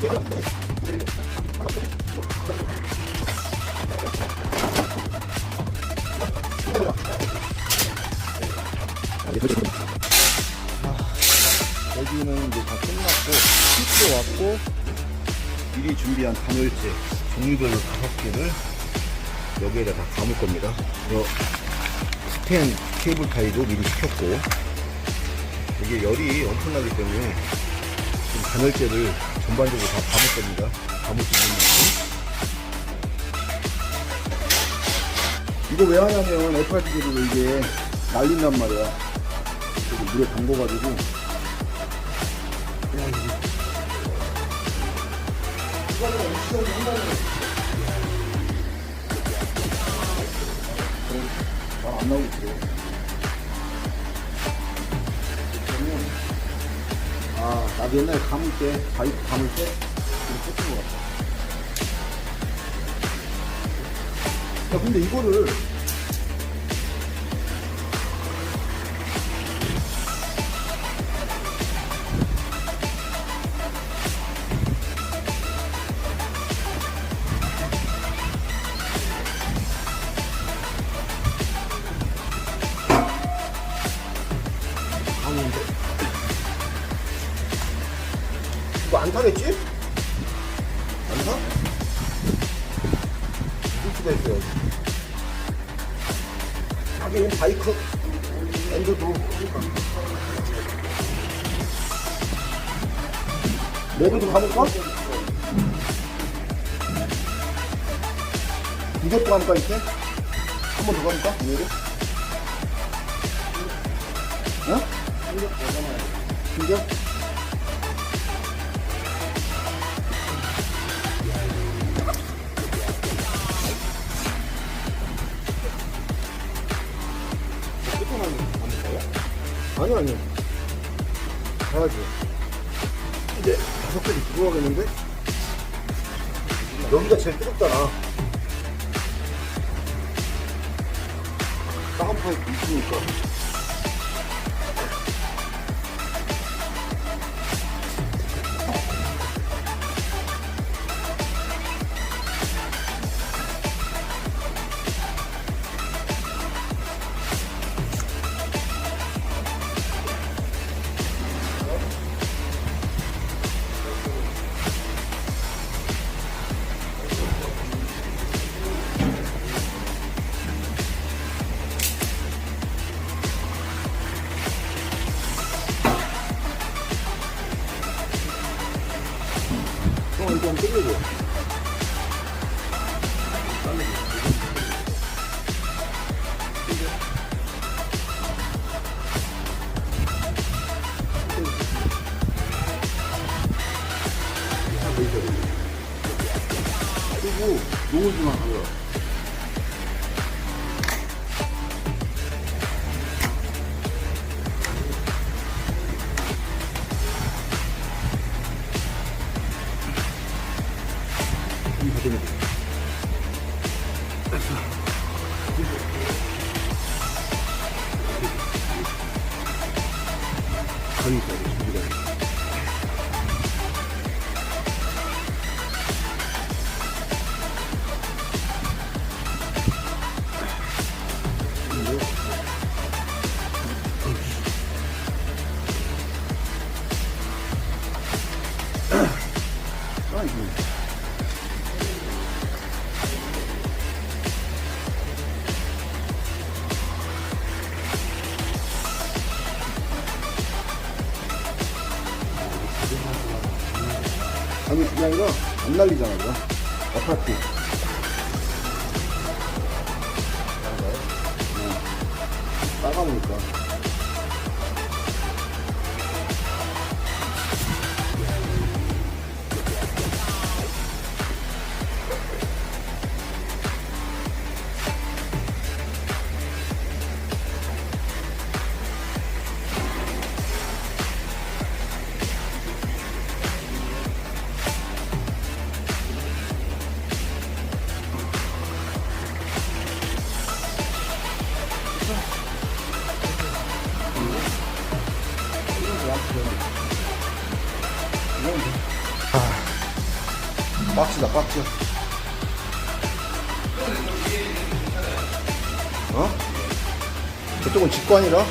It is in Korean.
여기는 이제 다 끝났고 핏도 왔고 미리 준비한 단열재 종류별로 5개를 여기에다 다 감을 겁니다. 스텐 케이블 타이도 미리 시켰고 이게 열이 엄청나기 때문에 지금 단열재를 전반적으로 다 감을 겁니다. 감을 수 있는 만큼. 이거 왜 하냐면 FRP로 이게 날린단 말이야. 물에 담궈가지고 안 나오고 있어. 나도 옛날에 감을 때, 바이크 감을 때, 이렇게 했던 것 같아. 야, 근데 이거를, 이거 안 타겠지? 안 타? 뜰 수가 있어요. 하긴 바이크 엔드도 레드도 가볼까? 이것도 가볼까 이렇게? 한 번 더 가볼까? 얘를? 어? 진짜? 아니 가야지. 이제 5개를 들어가겠는데 여기가 제일 뜨겁잖아. 다운파이프 있으니까. 이거 좀 땡겨줘. 그리고 노즐만 하고요. 간이 있어야 돼, 준비가. 아니 그게 아니라 안 날리잖아 이거 아파트 따가우니까. 박스다, 박스. 어? 저쪽은 직관이라